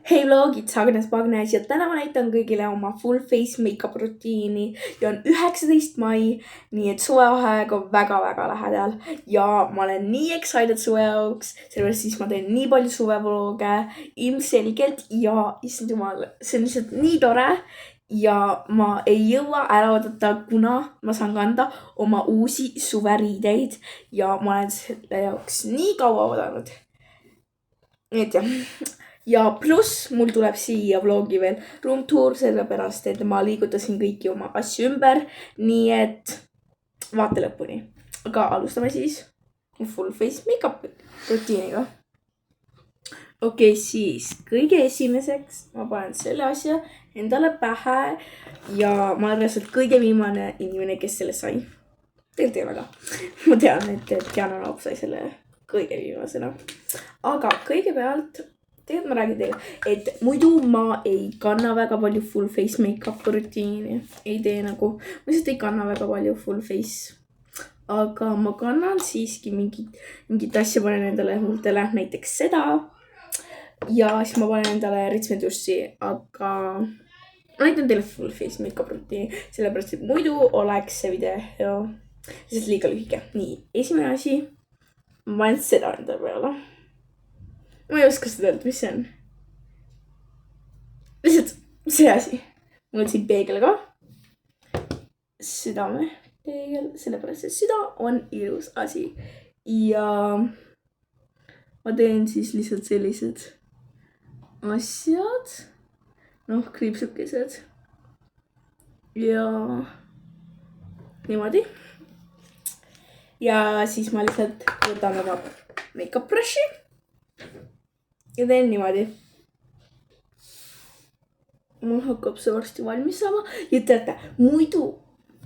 Hei vlogid, Agnes Pagnes ja täna ma näitan kõigile oma full face makeup rutiini ja on 19. mai, nii et suveaeg on väga-väga lähedal ja ma olen nii excited suve jaoks, sellepärast siis ma teen nii palju suvevlooge ilmselgelt ja issand jumal, see on lihtsalt nii tore ja ma ei jõua ära oodata, kuna ma saan kanda oma uusi suveriideid ja ma olen selle jaoks nii kaua oodanud. Nii et jah. Ja pluss mul tuleb siia vlogi veel room tour, sellepärast et ma liigutasin kõiki oma asju ümber, nii et vaata lõpuni. Aga alustame siis full face makeup rutiiniga. Okei, siis kõige esimeseks ma panen selle asja endale pähe ja ma olen reaalselt kõige viimane inimene, kes selle sai. Tegelikult ei ole ka. Ma tean, et Diana Laop sai selle kõige viimasena. Aga kõigepealt tegelikult ma räägin teile, et muidu ma ei kanna väga palju full face makeup rutiini. Ei tee nagu, ma lihtsalt ei kanna väga palju full face. Aga ma kannan siiski mingit asja panen endale huultele, näiteks seda. Ja siis ma panen endale ritsmendussi, aga ma näitan teile full face makeup rutiini, sellepärast et muidu oleks see video lihtsalt liiga lühike. Nii, esimene asi, ma panen seda endale peale. Ma ei oska seda öelda, mis see on. Lihtsalt see asi. Mul on siin peegel ka. Südame peegel, sellepärast et süda on ilus asi. Ja ma teen siis lihtsalt sellised asjad. Noh, kriipsukesed. Ja niimoodi. Ja siis ma lihtsalt võtan oma makeup brushi. Ja teen niimoodi. Mul hakkab see varsti valmis saama. Ja teate, muidu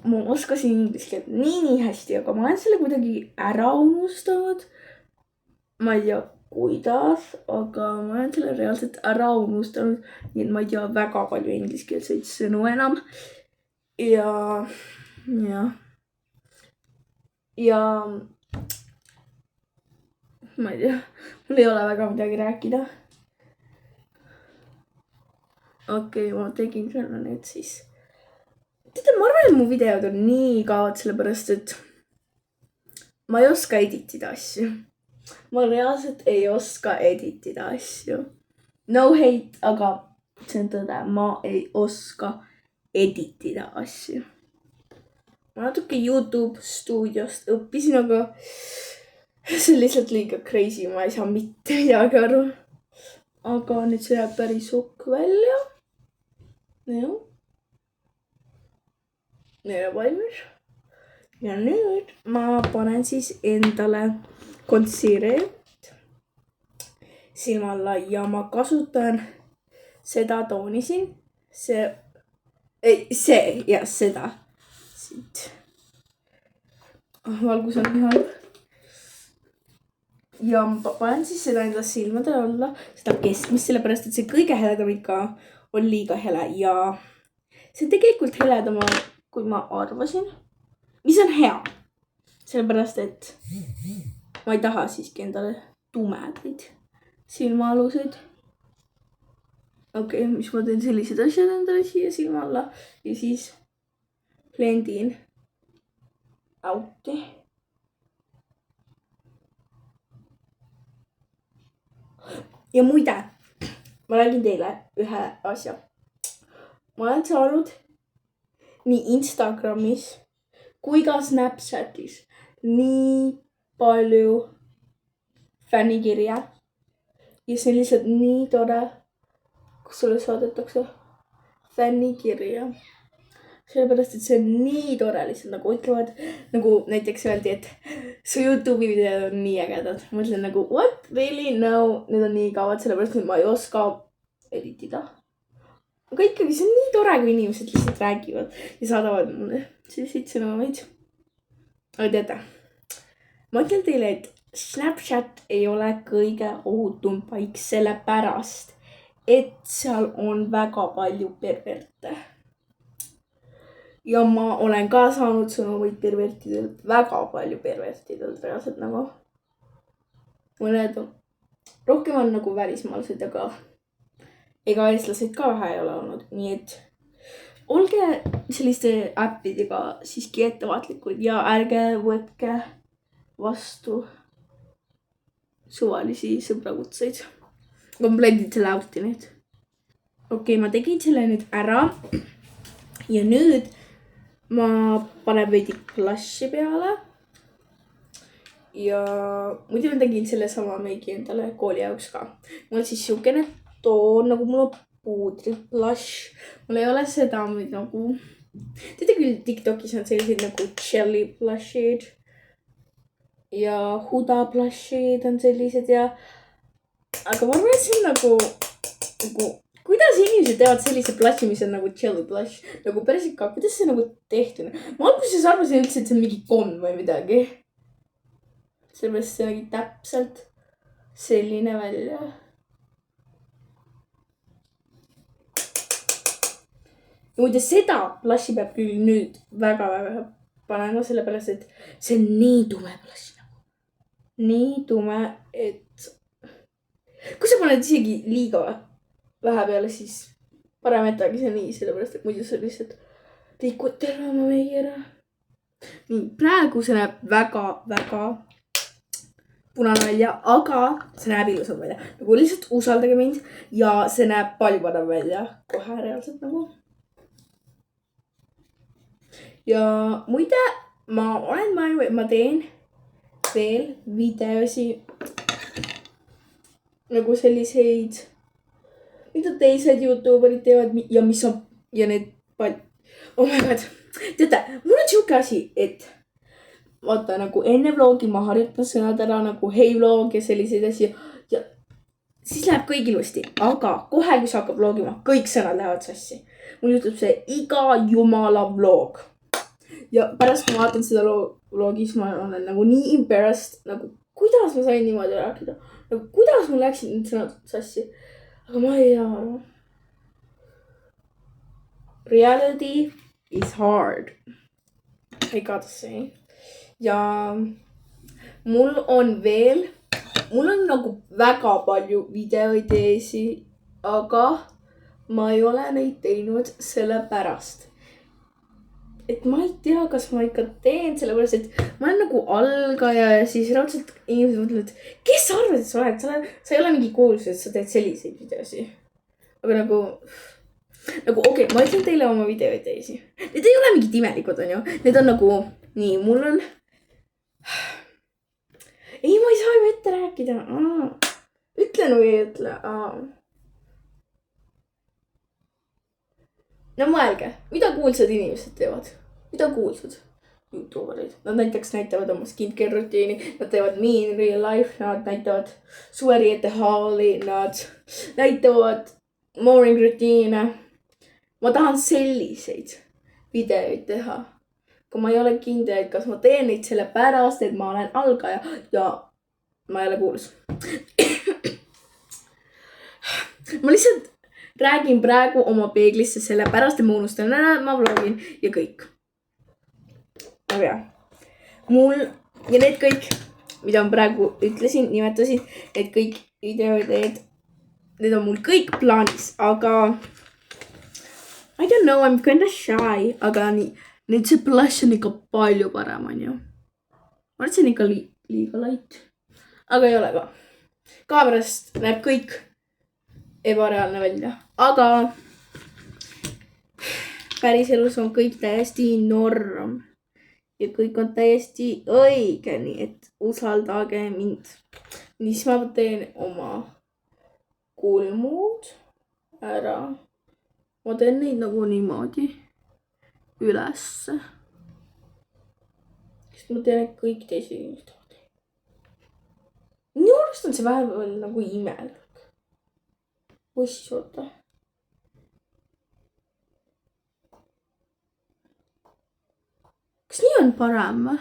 ma oskasin inglise keelt nii hästi, aga ma olen selle kuidagi ära unustanud. Ma ei tea kuidas, aga ma olen selle reaalselt ära unustanud. Nii et ma ei tea väga palju ingliskeelseid sõnu enam. Ja ma ei tea, mul ei ole väga midagi rääkida. Okei, ma tegin selle nüüd siis. Teate, ma arvan, et mu videod on nii kaovad, sellepärast et ma ei oska editida asju. Ma reaalselt ei oska editida asju. No hate, aga see on tõde, ma ei oska editida asju. Ma natuke YouTube stuudiost õppisin, aga see on lihtsalt liiga crazy, ma ei saa mitte midagi aru. Aga nüüd see jääb päris hukk välja. Jah. Nüüd on valmis. Ja nüüd ma panen siis endale concealerit silma alla ja ma kasutan seda tooni siin. Seda. Siit. Valgus on nii halb. Ja ma panen siis seda enda silmade alla, seda keskmist, sellepärast et see kõige heledam ikka on liiga hele ja see on tegelikult heledama, kui ma arvasin, mis on hea, sellepärast et ma ei taha siiski endale tumedaid silmaaluseid. Okei, mis ma teen sellised asjad endale siia silma alla ja siis blendin out'i. Ja muide, ma räägin teile ühe asja. Ma olen saanud nii Instagramis kui ka Snapchatis nii palju fännikirja. Ja see on lihtsalt nii tore, kus sulle saadetakse fännikirja. Sellepärast, et see on nii tore, lihtsalt nagu ütlevad, nagu näiteks öeldi, et su YouTube'i videod on nii ägedad. Ma mõtlen nagu, what? Really? No, need on nii kaovad, sellepärast, et ma ei oska editida. Aga ikkagi see on nii tore, kui inimesed lihtsalt räägivad ja saadavad mulle selliseid sõnumeid. Aga teate, ma ütlen teile, et Snapchat ei ole kõige ohutum paik sellepärast, et seal on väga palju perverte. Ja ma olen ka saanud sõnumeid pervertidelt, väga palju pervertidelt reaalselt nagu. Mõned rohkem on nagu välismaalased, aga ega eestlased ka vähe ei ole olnud, nii et olge selliste äppidega siiski ettevaatlikud ja ärge võtke vastu suvalisi sõbrakutseid. ma blendin selle out'i nüüd. okei, ma tegin selle nüüd ära ja nüüd ma panen veidi blushi peale. ja muidu ma tegin sellesama meigi endale kooli jaoks ka. mul on siis siukene toon, nagu mul on puudri blush. mul ei ole seda nagu, teate küll, TikTokis on sellised nagu jelly blush'id ja Huda blush'id on sellised ja, aga ma arvan, et see on nagu, kuidas inimesed teevad sellise blush'i, mis on nagu jelly blush, nagu päris ikka, kuidas see nagu tehtud. ma alguses arvasin üldse, et see on mingi komm või midagi. sellepärast see nägi täpselt selline välja. muide, seda blush'i peab küll nüüd väga-väga panema, sellepärast et see on nii tume blush. nii tume, et kui sa paned isegi liiga vähe peale, siis parem jätagi see nii, sellepärast et muidu sa lihtsalt likud terve oma meigi ära. nii, praegu see näeb väga-väga punane välja, aga see näeb ilusam välja. nagu lihtsalt usaldage mind ja see näeb palju parem välja kohe reaalselt nagu. ja muide, ma olen mõelnud, et ma teen veel videosi nagu selliseid, mida teised youtuberid teevad ja mis on ja need oh my god, teate, mul on siuke asi, et vaata nagu enne vlogi ma harjutan sõnad ära nagu hei vlog ja selliseid asju ja siis läheb kõik ilusti, aga kohe, kui sa hakkad vlogima, kõik sõnad lähevad sassi. mul juhtub see iga jumala vlog. ja pärast kui ma vaatan seda vlogi, siis ma olen nagu nii embarrassed, nagu kuidas ma sain niimoodi rääkida, nagu kuidas mul läksid need sõnad sassi, aga ma ei tea. Reality is hard, I gotta say. ja mul on nagu väga palju videoideesi, aga ma ei ole neid teinud sellepärast, et ma ei tea, kas ma ikka teen, sellepärast et ma olen nagu algaja ja siis raudselt inimesed mõtlevad, kes sa arvad, et sa oled, sa ei ole mingi kuulsus, et sa teed selliseid videosi. aga nagu okei, ma ütlen teile oma videoideesi. Need ei ole mingid imelikud, on ju. Need on nagu, nii, mul on. ei, ma ei saa ju ette rääkida. ütlen või ei ütle. no mõelge, mida kuulsad inimesed teevad? mida kuulsad youtuberid? Nad näiteks näitavad oma skincare rutiini, nad teevad me in real life, nad näitavad suveriiete haali, nad näitavad morning rutiine. ma tahan selliseid videoid teha, aga ma ei ole kindel, et kas ma teen neid sellepärast, et ma olen algaja ja ma ei ole kuulus. ma lihtsalt räägin praegu oma peeglisse sellepärast, et ma unustan ära, ma vlogin ja kõik. aga jah, mul ja need kõik, mida ma praegu ütlesin, nimetasin, et kõik videoideed, need on mul kõik plaanis, aga I don't know, I'm kinda shy, aga nii, nüüd see blush on ikka palju parem, on ju. ma arvan, see on ikka liiga light, aga ei ole ka. Kaamerast näeb kõik ebareaalne välja, aga päriselus on kõik täiesti norm ja kõik on täiesti õige, nii et usaldage mind. nii, siis ma teen oma kulmud ära. ma teen neid nagu niimoodi ülesse. sest ma tean, et kõik teised inimesed tahavad. minu arust on see vähemalt nagu imelik. või siis oota. kas nii on parem või?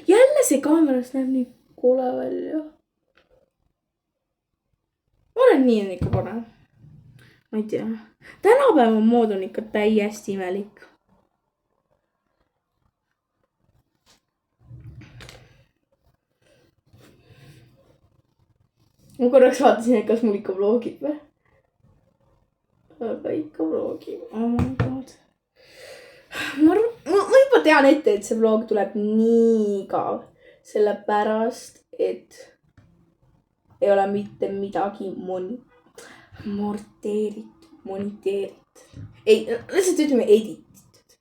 jälle see kaameras näeb nii kole välja. ma arvan, nii on ikka parem. ma ei tea. tänapäeva mood on ikka täiesti imelik. ma korraks vaatasin, et kas mul ikka vlogib või. aga ikka vlogib. Oh my god. ma juba tean ette, et see vlog tuleb nii igav. Sellepärast, et ei ole mitte midagi moniteeritud. Ei, lihtsalt ütleme edititud.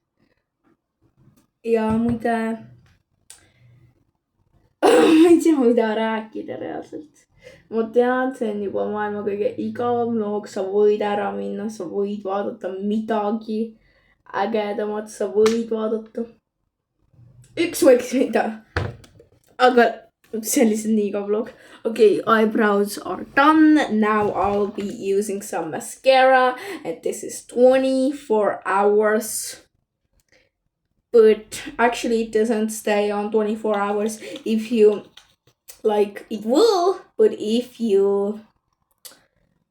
ja muide ma ei tea, mida rääkida reaalselt. ma tean, see on juba maailma kõige igavam vlog, sa võid ära minna, sa võid vaadata midagi ägedamat, sa võid vaadata. Üks võiks mida. aga see on lihtsalt nii igav vlog. Okay, eyebrows are done. Now I'll be using some mascara. And this is 24 hours. But actually it doesn't stay on 24 hours if you like it will, but if you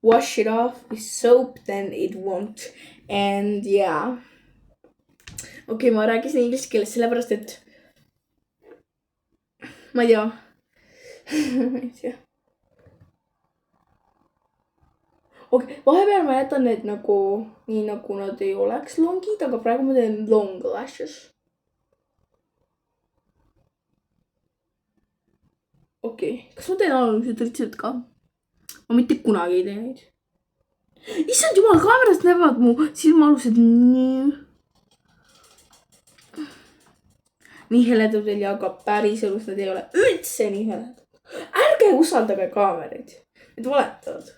wash it off with soap, then it won't. And yeah. Okay, ma rääkisin inglise keeles sellepärast, et ma ei tea. ma ei tea. Okay, vahepeal ma jätan need nagu nii nagu nad ei oleks longid, aga praegu ma teen long lashes. Okay, kas ma teen alumised üldse ka? ma mitte kunagi ei tee neid. Issand jumal, kaamerast näevad mu silmaalused nii heledad veel, aga päris elus nad ei ole üldse nii heledad. Ärge usaldage kaameraid, need valetavad.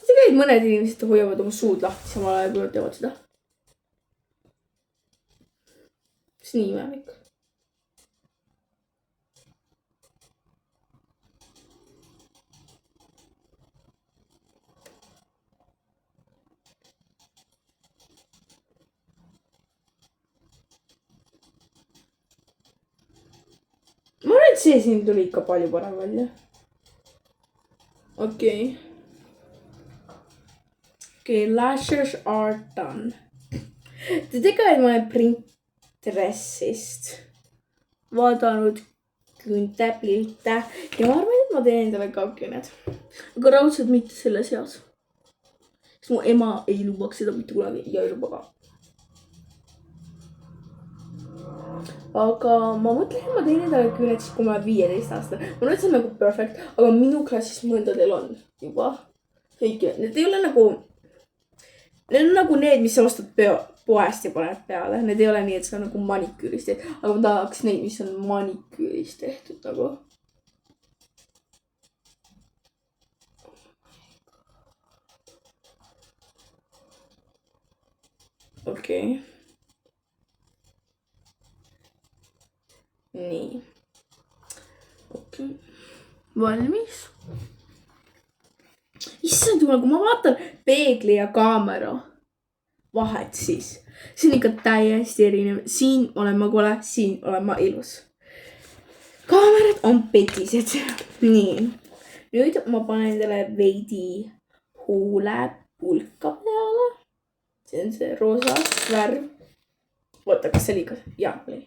Tegelikult mõned inimesed hoiavad oma suud lahti, samal ajal kui nad teevad seda. See on nii imelik. ma arvan, et see siin tuli ikka palju parem välja. Okay. Okay, lashes are done. Te tegelikult ma olen Pinterestist vaadanud küüntepilte ja ma arvan, et ma teen endale ka küüned. Aga raudselt mitte selles eas. Sest mu ema ei lubaks seda mitte kunagi ja ei luba ka. aga ma mõtlen, et ma teen endale küüned siis, kui ma olen 15 aastane. Ma arvan, et see on nagu perfect, aga minu klassis mõndadel on juba kõik. Need ei ole nagu, need on nagu need, mis sa ostad poest ja paned peale. Need ei ole nii, et see on nagu maniküürist tehtud, aga ma tahaks neid, mis on maniküürist tehtud nagu. Okei. Nii. Okei. Valmis. Issand jumal, kui ma vaatan peegli ja kaamera vahet siis. See on ikka täiesti erinev. Siin olen ma kole, siin olen ma ilus. Kaamerad on petised. Nii. Nüüd ma panen endale veidi huulepulka peale. See on see roosa värv. Oota, kas see liiga? Jaa, oli.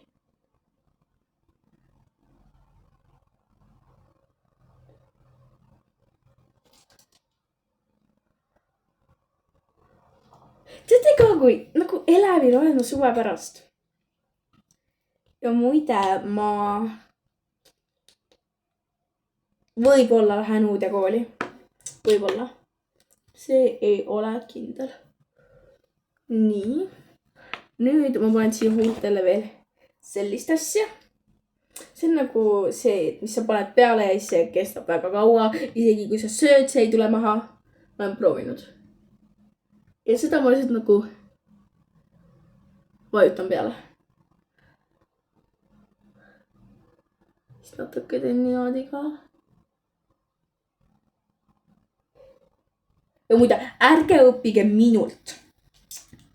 Teate ka, kui nagu elevil olen ma suve pärast. Ja muide, ma võib-olla lähen uude kooli. Võib-olla. See ei ole kindel. Nii. Nüüd ma panen siia huultele veel sellist asja. See on nagu see, mis sa paned peale ja see kestab väga kaua. Isegi kui sa sööd, see ei tule maha. Ma olen proovinud. Ja seda ma lihtsalt nagu vajutan peale. Siis natuke teen niimoodi ka. Ja muide, ärge õppige minult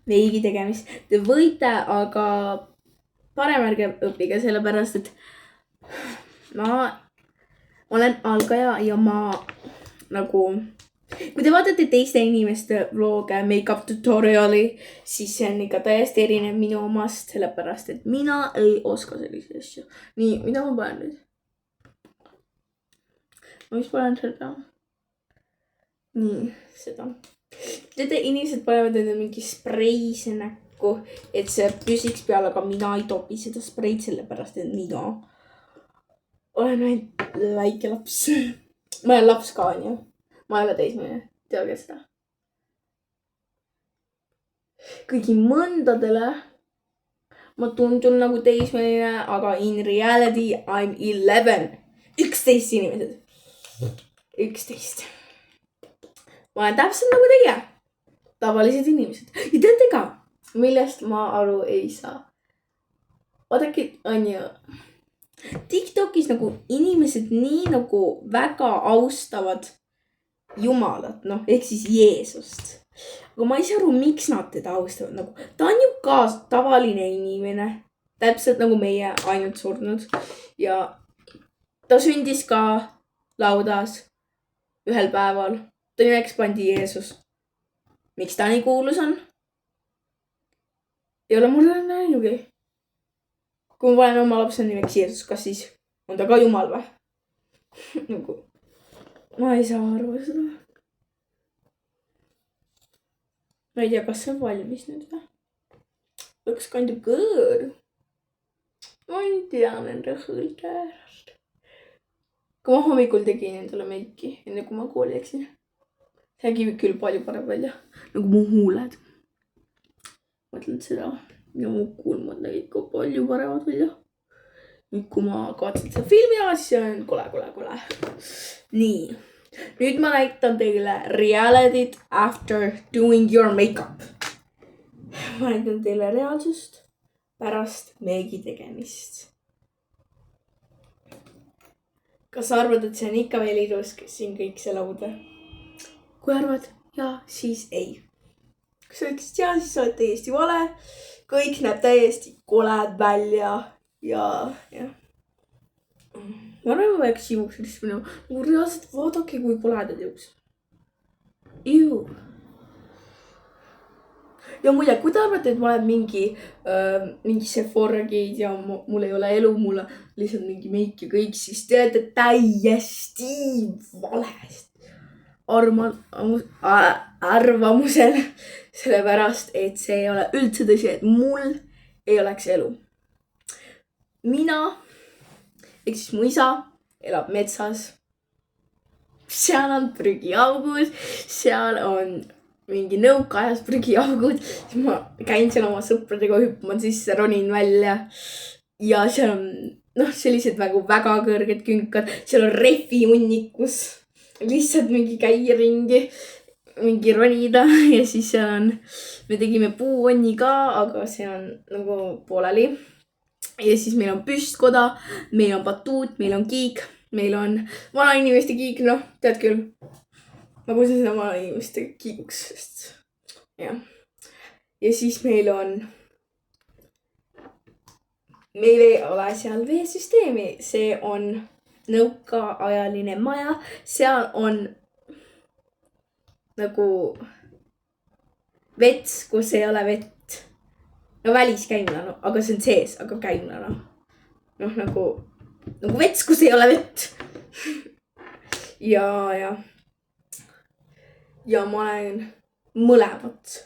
veigi tegemist. Te võite, aga parem ärge õppige sellepärast, et ma olen algaja ja ma nagu, kui te vaatate teiste inimeste vlooge, make-up tutoriali, siis see on ikka täiesti erinev minu omast, sellepärast, et mina ei oska selliseid asju. Nii, mida ma panen nüüd? Ma vist panen seda. Nii, seda. Teate, inimesed panevad enda mingi spreise näkku, et see püsiks peal, aga mina ei topi seda spreid, sellepärast, et mina olen ainult väike laps. Ma olen laps ka, on ju. Ma ei ole teismeline, teage seda. Kõigi mõndadele ma tundun nagu teismeline, aga in reality I'm 11. 11 inimesed. 11. Ma olen täpselt nagu teie. Tavalised inimesed. Ja teate ka, millest ma aru ei saa. Vaadake, on ju. TikTokis nagu inimesed nii nagu väga austavad Jumalat, noh, ehk siis Jeesust. Aga ma ei saa aru, miks nad teda austavad. Nagu, ta on ju ka tavaline inimene. Täpselt nagu meie, ainult surnud. Ja ta sündis ka laudas ühel päeval. Ta nimeks pandi Jeesus. Miks ta nii kuulus on? Ei ole mul näinugi. Kui ma panen oma lapse nimeks Jeesus, kas siis on ta ka Jumal või? Nagu, ma ei saa aru seda. Ma ei tea, kas see on valmis nüüd või? Looks kind of good. Ma ei tea nende hõlde äärest. Kui ma hommikul tegin endale meiki, enne kui ma kooli läksin. See nägi küll palju parem välja. Nagu mu huuled. Mõtlen seda. Ja mu kulmad nägid ka palju paremad välja. Nüüd kui ma kavatsen seda filmi ja siis on kole. Nii. Nüüd ma näitan teile reality't after doing your makeup. Ma näitan teile reaalsust pärast meigi tegemist. Kas arvad, et see on ikka veel ilus, kes siin kõik see lauda? Kui arvad ja, siis ei. Kui sa ütlesid ja, siis sa oled täiesti vale. Kõik näeb täiesti koled välja ja. Ma arvan, ma peaks juuksed minema. Reaalselt vaadake, kui koledad juuksed. Iu. Ja muide, kui te arvate, et ma olen mingi Sephora giid ja mul ei ole elu, mul on lihtsalt mingi meik ja kõik, siis te olete täiesti valest arvamusel, sellepärast, et see ei ole üldse tõsi, et mul ei oleks elu. Mina, ehk siis mu isa, elab metsas. Seal on prügiaugud, seal on mingi nõukaajas prügiaugud. Ma käin seal oma sõpradega hüppaman sisse, ronin välja. Ja seal on sellised väga kõrged künkad. Seal on rehvihunnikus. Lihtsalt mingi käia ringi, mingi ronida ja siis seal on, me tegime puuonni ka, aga see on nagu pooleli. Ja siis meil on püstkoda, meil on batuut, meil on kiik, meil on vanainimeste kiik, noh, tead küll. Ma kutsun seda vanainimeste kiikuks, sest jah. Ja siis meil ei ole seal veesüsteemi, see on nõukaajaline maja, seal on nagu vets, kus ei ole vett. No väliskäimlana, aga see on sees, aga käimlana. Noh, nagu vets, kus ei ole vett. Ja ma olen mõlemat.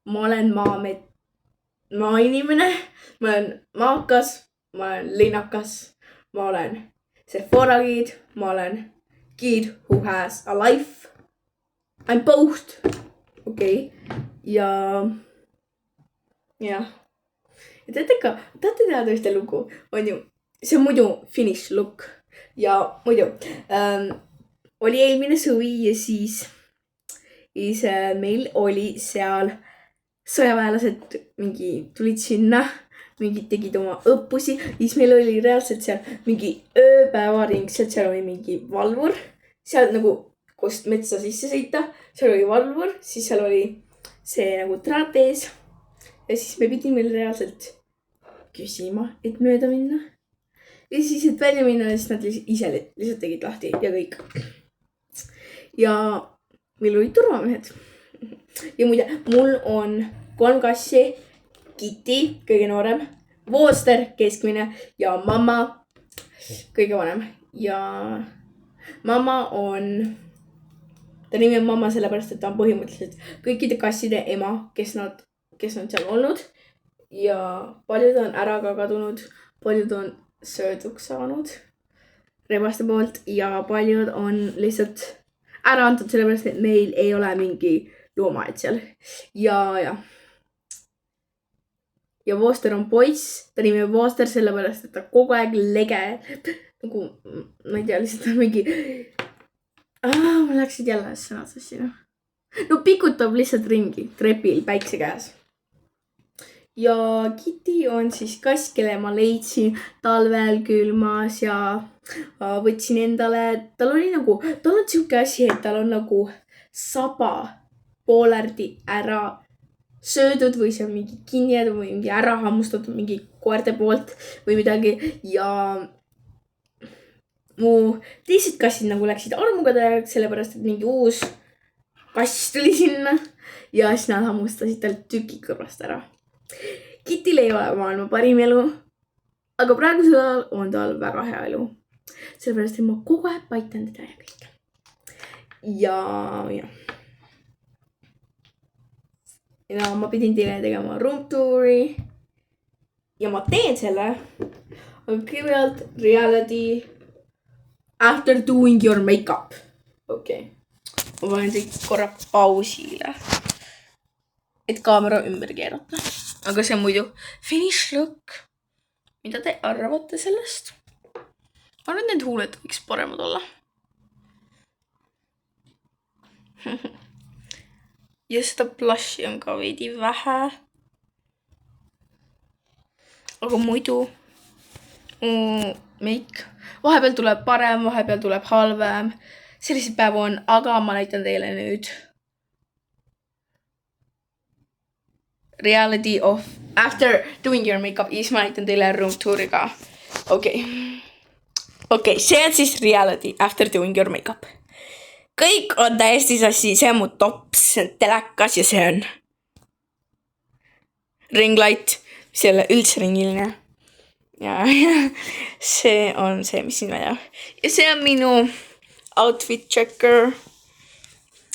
Ma olen maainimene, ma olen maakas, ma olen linnakas, ma olen Sephora giid, ma olen giid who has a life. I'm both. Okei. Ja. Ja tahate teada ühte lugu? On ju, see on muidu finish look. Ja muidu, oli eelmine suvi ja siis meil oli seal sõjaväelased tulid sinna. Mingid tegid oma õppusi, siis meil oli reaalselt seal mingi ööpäevaring, seal oli mingi valvur, seal nagu, kust metsa sisse sõita, seal oli valvur, siis seal oli see nagu traat ees ja siis me pidime reaalselt küsima, et mööda minna. Ja siis, et välja minna, siis nad ise lihtsalt tegid lahti ja kõik. Ja meil olid turvamehed. Ja muide, mul on 3 kassi. Kitty, kõige noorem, Wooster, keskmine ja mamma, kõige vanem. Ja mamma on, ta nimi on mamma sellepärast, et ta on põhimõtteliselt kõikide kasside ema, kes on seal olnud. Ja paljud on ära ka kadunud, paljud on sööduks saanud rebaste poolt ja paljud on lihtsalt ära antud sellepärast, et meil ei ole mingi loomaaed seal. Ja Wooster on poiss, ta nimi on Wooster sellepärast, et ta kogu aeg lege. Nagu, ma ei tea, lihtsalt mingi... ma läksid jälle sõnad sassi. No pikutab lihtsalt ringi trepil päikse käes. Ja Kitty on siis kass, kelle ma leidsin talvel külmas ja võtsin endale. Tal on siuke asi, et tal on nagu saba poolerdi ära söödud või see on mingi kinni jäädud või mingi ära hammustatud mingi koerte poolt või midagi. Ja mu teised kassid nagu läksid armuga täiega, sellepärast, et mingi uus kass tuli sinna ja siis nad hammustasid tal tüki kõrvast ära. Kittil ei ole maailma parim elu, aga praegusel ajal on tal väga hea elu. Sellepärast, et ma kogu aeg paitan teda ja kõik. Ja ma pidin teile tegema room touri. Ja ma teen selle. Aga kõigepealt reality after doing your makeup. Okei. Ma panen teid korra pausile. Et kaamera ümber keerata. Aga see on muidu finish look. Mida te arvate sellest? Ma arvan, et need huuled võiks paremad olla. Ja seda blushi on ka veidi vähe. Aga muidu make. Vahepeal tuleb parem, vahepeal tuleb halvem. Selliseid päevu on, aga ma näitan teile nüüd reality of after doing your makeup. Siis ma näitan teile room touri ka. Okei, see on siis reality after doing your makeup. Kõik on täiesti sassi, see on mu tops, see on telekas ja see on ringlight, mis ei ole üldse ringiline. Ja see on see, mis siin välja. Ja see on minu outfit checker.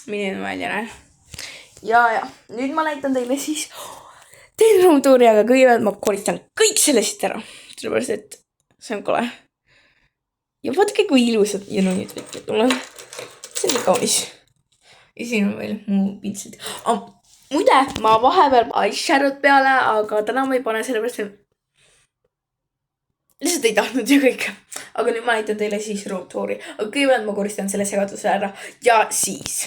Milline välja näe. Ja nüüd ma näitan teile siis teine room touri, aga kõigepealt ma koristan kõik selle siit ära. Sellepärast, et see on kole. Ja vaadake, kui ilusad jonunid võtmed tulevad. See on kaunis. Ja siin on veel mu pintslid. Muide, ma vahepeal eyeshadow'd peale, aga täna ma ei pane sellepärast, et lihtsalt ei tahtnud ja kõik. Aga nüüd ma näitan teile siis room touri. Aga kõigepealt ma koristan selle segaduse ära. Ja siis.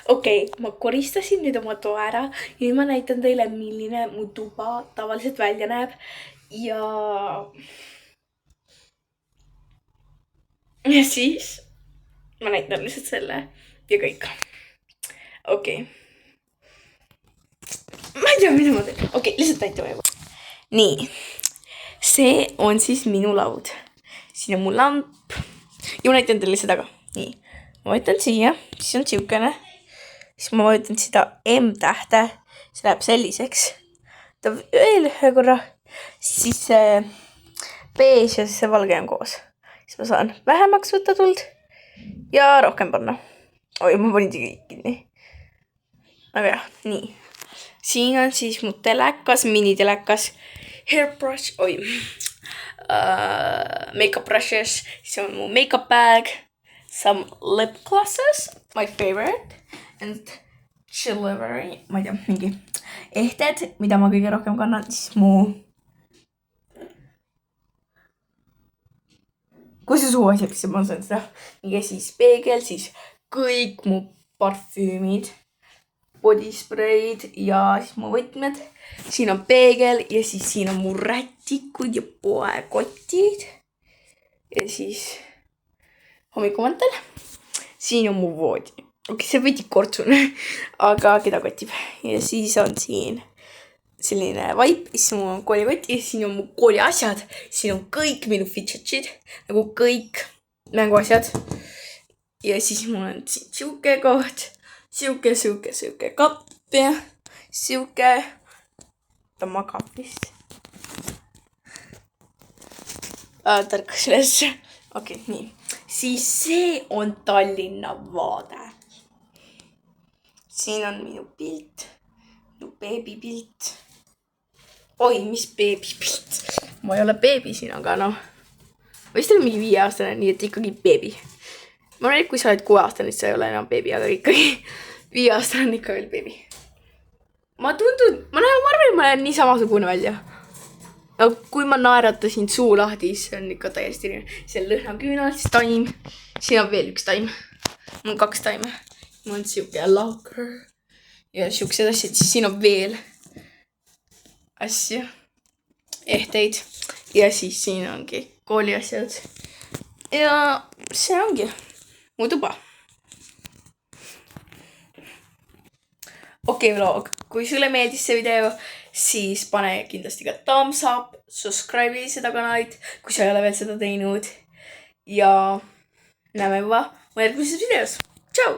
Ma koristasin nüüd oma toa ära. Ja nüüd ma näitan teile, milline mu tuba tavaliselt välja näeb. Ja siis ma näitan lihtsalt selle ja kõik. Ma ei tea, mida ma teen. Lihtsalt näitame juba. Nii. See on siis minu laud. Siin on mu lamp. Ja ma näitan teile seda ka. Nii. Ma võtan siia. Siis on siukene. Siis ma võtan seda M-tähte. See läheb selliseks. Ta veel ühe korra. Siis see beige ja siis see valge on koos. Siis ma saan vähemaks võtta tuld. Ja rohkem panna. Ma panin kõik kinni. Aga jah, nii. Siin on siis mu telekas, minitelekas, hairbrush, makeup brushes, siis on mu makeup bag, some lip glosses, my favorite, and Chillivery, ma ei tea, mingi ehted, mida ma kõige rohkem kannan, siis mu... Kui see suu asjaks, siis ma saan seda. Ja siis peegel, siis kõik mu parfüümid, bodyspreid ja siis mu võtmed. Siin on peegel ja siis siin on mu rätikud ja poekotid. Ja siis hommikumantel. Siin on mu voodi. See võti kortsune, aga keda kotib. Ja siis on siin selline vaip, siis mul on koolikott ja siin on mu kooli asjad. Siin on kõik minu fidgetid, nagu kõik mänguasjad. ja siis mul on siin siuke koht, siuke kapp ja siuke, ta magab vist. Tarkas üles. Okei, nii. Siis see on Tallinna vaade. Siin on minu pilt, minu beebipilt. Oi, mis beebipilt. Ma ei ole beebi siin, aga noh. Vist on mingi 5-aastane, nii et ikkagi beebi. Ma arvan, et kui sa oled 6-aastane, siis sa ei ole enam beebi, aga ikkagi 5-aastane on ikka veel beebi. Ma arvan, et ma näen nii samasugune välja. Aga kui ma naeratasin suu lahti, siis see on ikka täiesti erinev. See on lõhnaküünal, siis taim. Siin on veel üks taim. Mul on 2 taime. Mul on siuke lauker. Ja siuksed asjad. Siis siin on veel asju. Ehteid. Ja siis siin ongi kooli asjad. Ja see ongi mu tuba. Okei, vlog. Kui sulle meeldis see video, siis pane kindlasti ka thumbs up, subscribe'i seda kanalit, kui sa ei ole veel seda teinud. Ja näeme juba järgmises videos. Tšau!